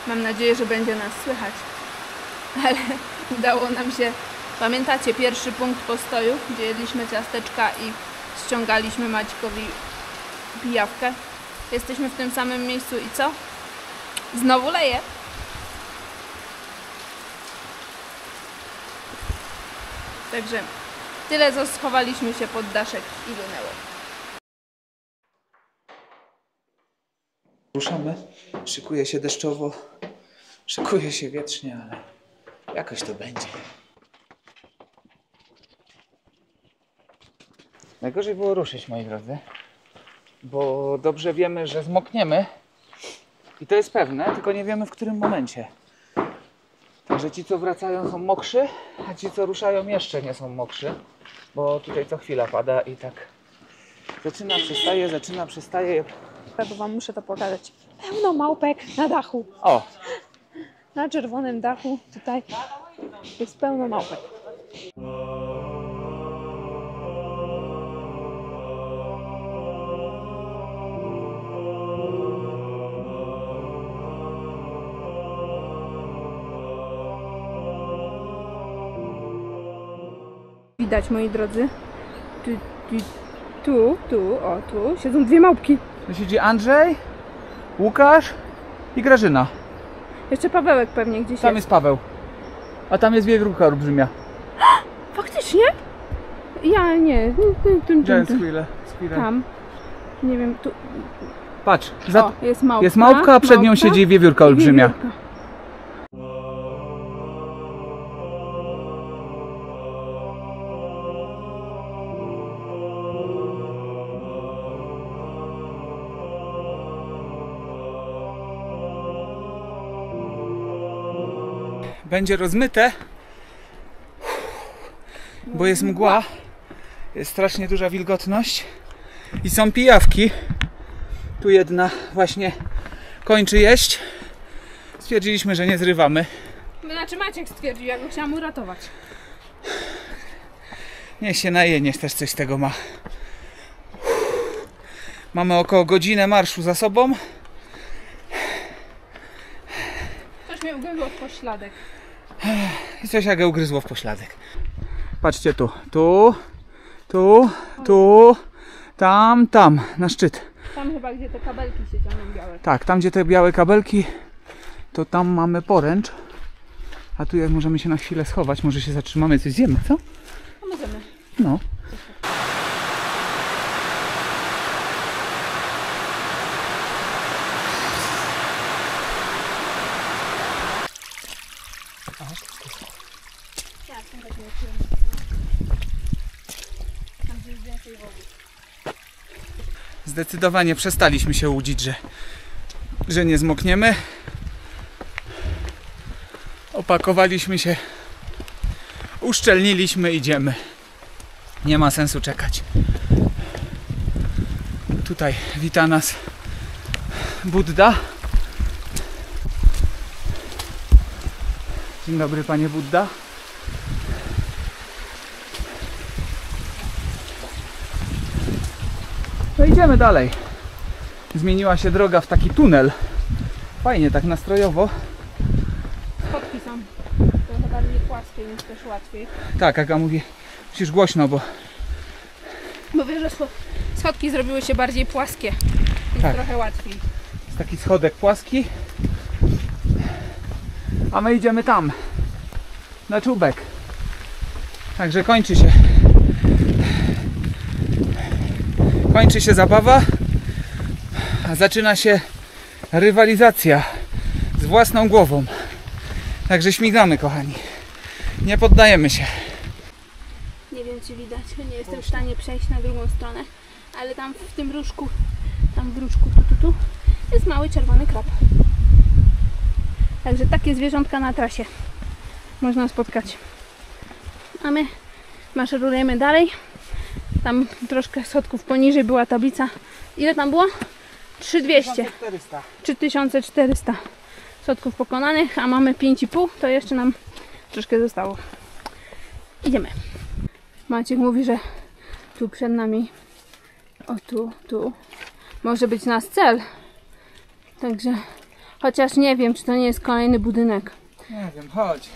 Mam nadzieję, że będzie nas słychać. Ale udało nam się. Pamiętacie pierwszy punkt postoju, gdzie jedliśmy ciasteczka i ściągaliśmy Maćkowi pijawkę? Jesteśmy w tym samym miejscu i co? Znowu leje. Także tyle, co schowaliśmy się pod daszek i lunęło. Ruszamy. Szykuje się deszczowo. Szykuje się wietrznie, ale jakoś to będzie. Najgorzej było ruszyć, moi drodzy. Bo dobrze wiemy, że zmokniemy. I to jest pewne, tylko nie wiemy, w którym momencie. Także ci, co wracają, są mokrzy, a ci, co ruszają, jeszcze nie są mokrzy. Bo tutaj co chwila pada i tak zaczyna, przestaje. Bo wam muszę to pokazać. Pełno małpek na dachu. O! Na czerwonym dachu tutaj jest pełno małpek. Widać, moi drodzy, tu siedzą dwie małpki. Tu siedzi Andrzej, Łukasz i Grażyna. Jeszcze Pawełek pewnie gdzieś Tam jest Paweł. A tam jest wiewiórka olbrzymia. Faktycznie? Ja nie. Gdzie jest chwilę? Tam. Nie wiem, tu. Patrz, jest małpka. jest małpka, a przed nią siedzi wiewiórka olbrzymia. Wiewiórka. Będzie rozmyte, bo jest mgła, jest strasznie duża wilgotność i są pijawki. Tu jedna właśnie kończy jeść. Stwierdziliśmy, że nie zrywamy. Znaczy Maciek stwierdził, ja go chciałam uratować. Niech się naje, niech też coś z tego ma. Mamy około godzinę marszu za sobą. Coś mnie ugryzło w pośladek. I coś jak ugryzło w pośladek. Patrzcie tu, tam, na szczyt. Tam chyba, gdzie te kabelki się ciągną białe. Tak, tam gdzie te białe kabelki, to tam mamy poręcz. A tu jak możemy się na chwilę schować, może się zatrzymamy, coś zjemy, co? No możemy. No. Zdecydowanie przestaliśmy się łudzić, że nie zmokniemy. Opakowaliśmy się, uszczelniliśmy, idziemy. Nie ma sensu czekać. Tutaj wita nas Budda. Dzień dobry, panie Budda. No idziemy dalej. Zmieniła się droga w taki tunel. Fajnie, tak nastrojowo. Schodki są trochę bardziej płaskie, więc też łatwiej. Tak, Aga mówi, musisz głośno, bo... Mówię, że schodki zrobiły się bardziej płaskie, więc Tak. trochę łatwiej. Jest taki schodek płaski. A my idziemy tam. Na czubek. Także kończy się zabawa, a zaczyna się rywalizacja z własną głową. Także śmigamy, kochani. Nie poddajemy się. Nie wiem, czy widać, nie jestem w stanie przejść na drugą stronę, ale tam w tym różku, tu jest mały czerwony krab. Także takie zwierzątka na trasie można spotkać. A my maszerujemy dalej. Tam troszkę schodków poniżej była tablica. Ile tam było? 3200. 3400 schodków pokonanych, a mamy 5,5, to jeszcze nam troszkę zostało. Idziemy. Maciek mówi, że tu przed nami, o tu może być nasz cel. Także Chociaż nie wiem, czy to nie jest kolejny budynek. Nie wiem, chodź.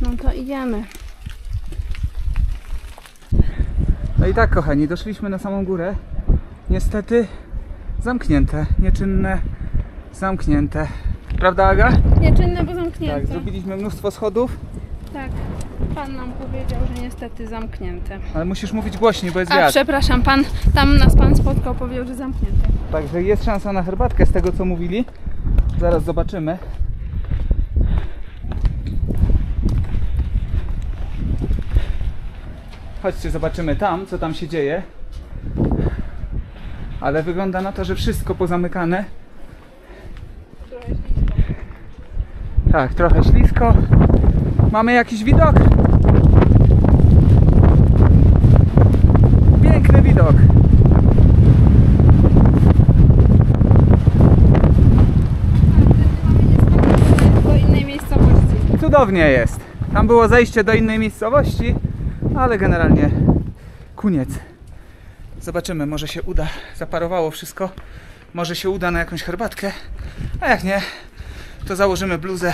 No to idziemy. No i tak, kochani, doszliśmy na samą górę. Niestety zamknięte, nieczynne, zamknięte. Prawda, Aga? Nieczynne, bo zamknięte. Tak, zrobiliśmy mnóstwo schodów, Tak. Pan nam powiedział, że niestety zamknięte. ale musisz mówić głośniej, bo jest A wiatr. przepraszam, tam nas pan spotkał, powiedział, że zamknięte. Także jest szansa na herbatkę z tego, co mówili. Zaraz zobaczymy. Chodźcie, zobaczymy tam, co tam się dzieje. Ale wygląda na to, że wszystko pozamykane. Tak, trochę ślisko. Mamy jakiś widok? Piękny widok. Do innej miejscowości. Cudownie jest. Tam było zejście do innej miejscowości, ale generalnie koniec. Zobaczymy, może się uda. Zaparowało wszystko. Może się uda na jakąś herbatkę. A jak nie, to założymy bluzę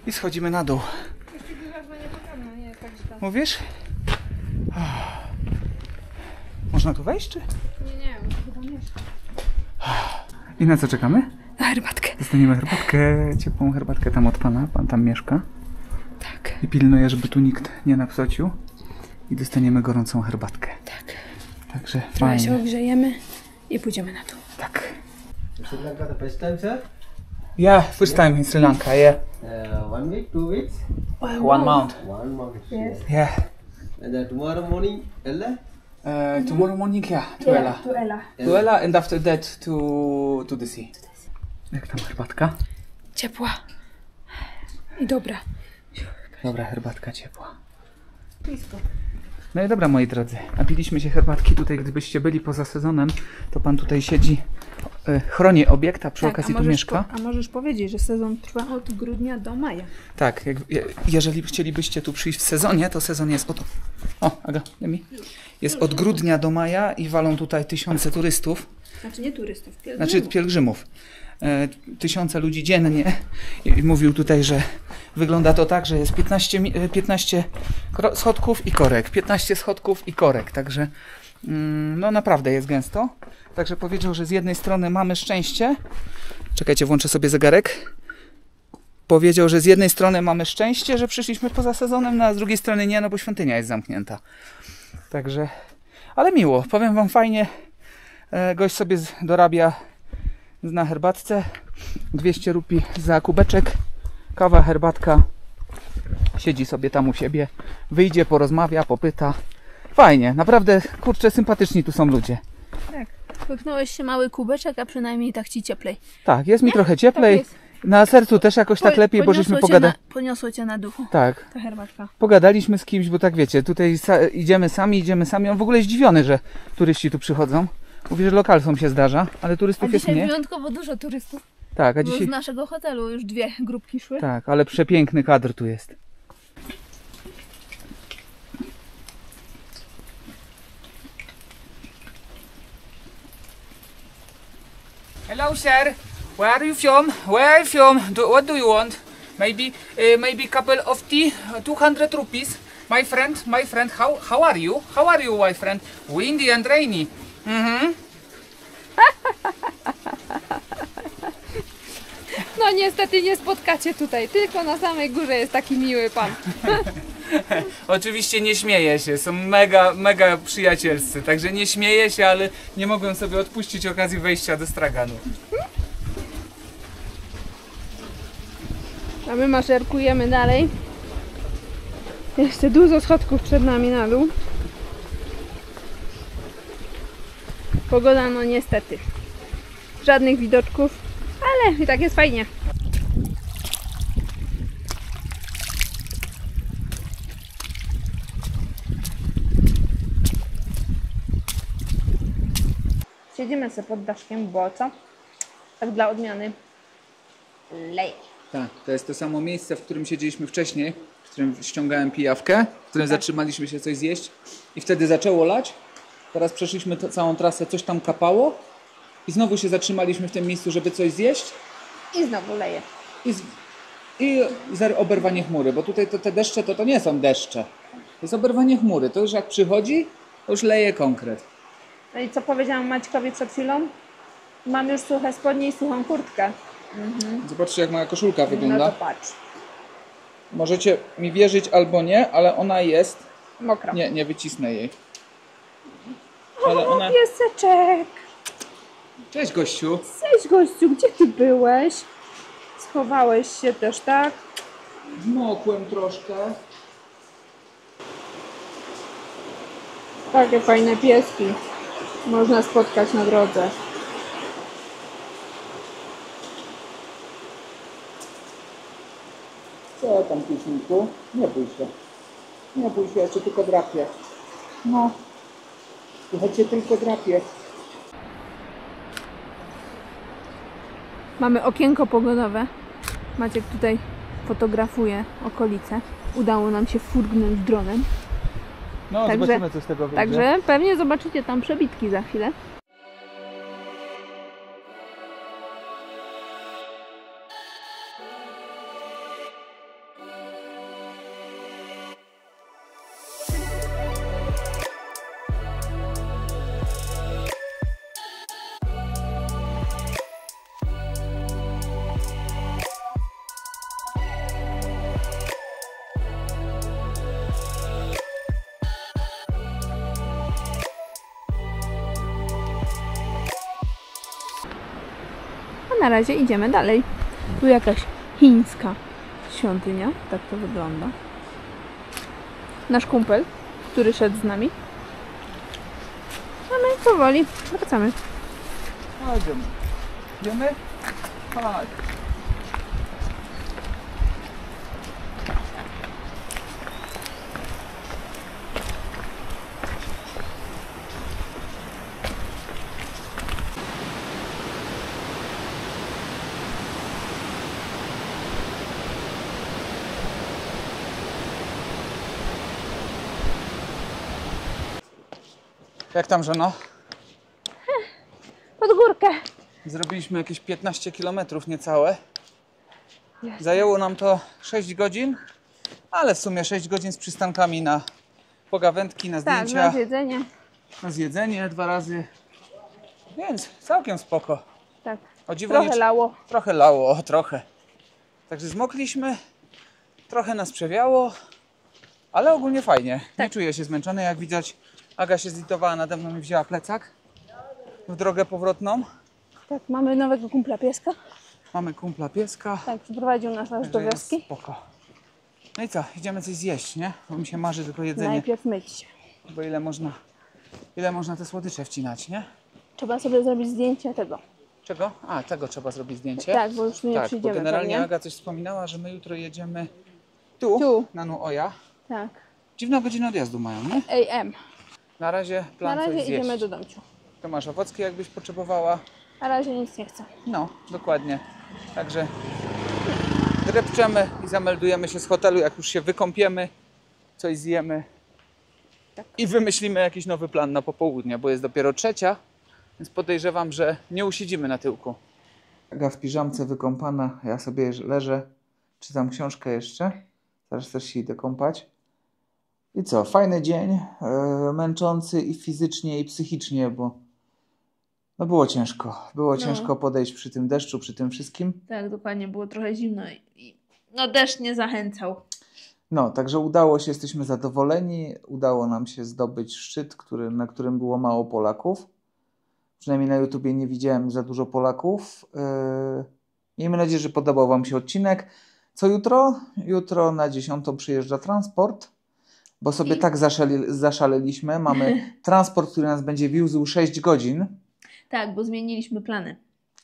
i schodzimy na dół. Mówisz? Można tu wejść, czy? Nie, chyba mieszka. I na co czekamy? Na herbatkę. Dostaniemy herbatkę, ciepłą herbatkę tam od pana. Pan tam mieszka. Tak. I pilnuje, żeby tu nikt nie napsocił. I dostaniemy gorącą herbatkę. Tak. Także Trochę się fajnie. ogrzejemy i pójdziemy na dół. Tak. Sri Lanka the first time, sir? Yeah, first time in Sri Lanka, yeah. 1 week, 2 weeks? 1 month. 1 month. Yes. Yeah. And tomorrow morning, Ella? Tomorrow morning, yeah, to Ella. Tu Ela. To Ella and after that to the sea. Jak tam herbatka? Ciepła. I dobra. Dobra, herbatka ciepła. Blisko. No i dobra, moi drodzy, napiliśmy się herbatki tutaj. Gdybyście byli poza sezonem, to pan tutaj siedzi, chroni obiekt, a przy okazji tu mieszka. A możesz powiedzieć, że sezon trwa od grudnia do maja. Tak, jeżeli chcielibyście tu przyjść w sezonie, to sezon jest od... O, Aga, daj mi. Jest od grudnia do maja i walą tutaj tysiące turystów. Znaczy nie turystów, Znaczy pielgrzymów. Tysiące ludzi dziennie. I mówił tutaj, że wygląda to tak, że jest 15 schodków i korek. 15 schodków i korek. Także no naprawdę jest gęsto. Także powiedział, że z jednej strony mamy szczęście. Czekajcie, włączę sobie zegarek. Powiedział, że z jednej strony mamy szczęście, że przyszliśmy poza sezonem, no a z drugiej strony nie, no bo świątynia jest zamknięta. Także, ale miło. Powiem wam fajnie. Gość sobie dorabia na herbatce 200 rupii za kubeczek, kawa, herbatka, siedzi sobie tam u siebie, wyjdzie, porozmawia, popyta. Fajnie, naprawdę, kurczę, sympatyczni tu są ludzie. Tak. Pyknąłeś się mały kubeczek, a przynajmniej tak ci cieplej. Tak, jest mi trochę cieplej, Tak jest. na sercu też jakoś tak lepiej, bo żeśmy pogadali. Poniosło cię na duchu Tak, ta herbatka. pogadaliśmy z kimś, bo tak wiecie, tutaj idziemy sami. On w ogóle zdziwiony, że turyści tu przychodzą. Mówi, że lokalsom się zdarza, ale A turystów jest dzisiaj mniej. wyjątkowo dużo turystów. Tak, a Bo dzisiaj... z naszego hotelu już 2 grupki szły. Tak, ale przepiękny kadr tu jest. Hello, sir. Where are you from? Where are you from? What do you want? Maybe couple of tea, 200 rupees. My friend, how are you? How are you, my friend? Windy and rainy. No niestety nie spotkacie tutaj, tylko na samej górze jest taki miły pan. Oczywiście nie śmieję się, są mega przyjacielscy, także nie śmieję się, ale nie mogłem sobie odpuścić okazji wejścia do straganu. A my maszerkujemy dalej. Jeszcze dużo schodków przed nami na dół. Pogoda no niestety. Żadnych widoczków, ale i tak jest fajnie. Siedzimy sobie pod daszkiem, bo co? Tak dla odmiany leje. Tak, to jest to samo miejsce, w którym siedzieliśmy wcześniej, w którym ściągałem pijawkę, w którym zatrzymaliśmy się coś zjeść i wtedy zaczęło lać. Teraz przeszliśmy całą trasę, coś tam kapało, I znowu się zatrzymaliśmy w tym miejscu, żeby coś zjeść. I znowu leje. I oberwanie chmury, bo tutaj te deszcze to nie są deszcze. To jest oberwanie chmury. To już jak przychodzi, to już leje konkret. No i co powiedziałam Maćkowi przed chwilą? Mam już suche spodnie i suchą kurtkę. Zobaczcie, jak moja koszulka No wygląda. to patrz. Możecie mi wierzyć albo nie, ale ona jest... Mokra. Nie wycisnę jej. Ale O, ona... pieseczek! Cześć, gościu. Cześć gościu, gdzie ty byłeś? Schowałeś się też, tak? Zmokłem troszkę. Takie fajne pieski można spotkać na drodze. Co tam, piesinku? Nie bój się. Nie bój się, ja cię tylko drapię. No. Ja cię tylko drapię. Mamy okienko pogodowe. Maciek tutaj fotografuje okolice. Udało nam się furgnąć dronem. No, Także- zobaczymy, co z tego wyjdzie. Także pewnie zobaczycie tam przebitki za chwilę. A na razie idziemy dalej. Tu jakaś chińska świątynia. Tak to wygląda. Nasz kumpel, który szedł z nami. A my powoli wracamy. Chodźmy. Idziemy? Chodź. Jak tam, żono? Pod górkę. Zrobiliśmy jakieś 15 km niecałe. Zajęło nam to 6 godzin, ale w sumie 6 godzin z przystankami na pogawędki, na Tak, zdjęcia, na zjedzenie. na zjedzenie 2 razy. Więc całkiem spoko. Tak. O dziwo Trochę lało. Trochę lało, trochę. Także zmokliśmy, trochę nas przewiało, ale ogólnie fajnie. Nie czuję się zmęczony, jak widać. Aga się zlitowała nade mną i wzięła plecak w drogę powrotną. Tak, mamy nowego kumpla pieska. Mamy kumpla pieska. Tak, przyprowadził nas do Także jest wioski. spoko. No i co? Idziemy coś zjeść, nie? Bo mi się marzy tylko jedzenie. Najpierw myć się. Bo ile można te słodycze wcinać, nie? Trzeba sobie zrobić zdjęcie tego. Czego? A, tego trzeba zrobić zdjęcie. Tak, bo już tu nie Tak, bo przyjdziemy generalnie pewnie. Aga coś wspominała, że my jutro jedziemy tu, Tu. na Nuoja. Tak. Dziwną godzinę odjazdu mają, nie? AM. Na razie Na plan razie coś zjeść. idziemy do domciu. Tu masz owocki, jakbyś potrzebowała. Na razie nic nie chcę. No, dokładnie. Także drepczemy i zameldujemy się z hotelu, jak już się wykąpiemy, coś zjemy Tak. i wymyślimy jakiś nowy plan na popołudnie, bo jest dopiero 3:00, więc podejrzewam, że nie usiedzimy na tyłku. Aga w piżamce wykąpana, ja sobie leżę, czytam książkę jeszcze, zaraz też się idę kąpać. I co, fajny dzień, męczący i fizycznie, i psychicznie, bo no było ciężko. Było ciężko podejść przy tym deszczu, przy tym wszystkim. Tak, dokładnie. Było trochę zimno i no deszcz nie zachęcał. No, także udało się, jesteśmy zadowoleni. Udało nam się zdobyć szczyt, na którym było mało Polaków. Przynajmniej na YouTubie nie widziałem za dużo Polaków. Miejmy nadzieję, że podobał Wam się odcinek. Co jutro? Jutro na 10:00 przyjeżdża transport, bo sobie tak zaszaleliśmy. Mamy transport, który nas będzie wiózł 6 godzin. Tak, bo zmieniliśmy plany.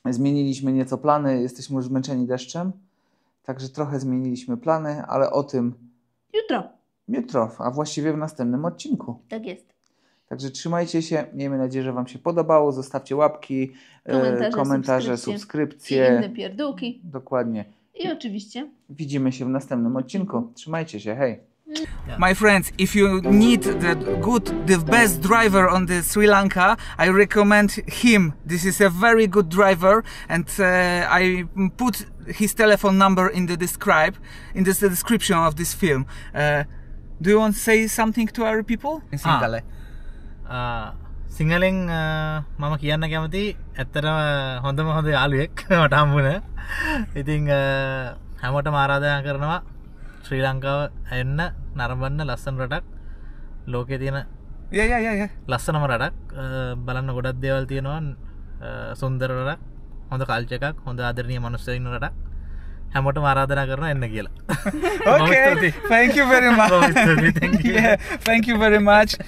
Zmieniliśmy nieco plany, jesteśmy już zmęczeni deszczem. Także trochę zmieniliśmy plany, ale o tym jutro, a właściwie w następnym odcinku. Tak jest. Także trzymajcie się, miejmy nadzieję, że Wam się podobało. Zostawcie łapki, komentarze, I subskrypcje. inne pierdółki. Dokładnie. I oczywiście Widzimy się w następnym odcinku. Trzymajcie się, hej! My friends, if you need the best driver on the Sri Lanka, I recommend him. This is a very good driver, and I put his telephone number in the description of this film. Do you want to say something to our people in Sinhala? සිංහලෙන් මම කියන්න කැමති ඇත්තටම හොඳම හොඳ යාළුවෙක් මට හම්බුණ. ඉතින් හැමෝටම ආරාධනා කරනවා ශ්‍රී ලංකාව එන්න නරඹන්න ලස්සන රටක්. ලෝකේ තියෙන ලස්සනම රටක්. බලන්න ගොඩක් දේවල් තියෙනවා. සුන්දර රටක්. හොඳ කල්චර් එකක්, හොඳ ආදරණීය මිනිස්සු ඉන්න රටක්. හැමෝටම ආරාධනා කරනවා එන්න කියලා. Okay, thank you very much. Thank you. Thank you very much.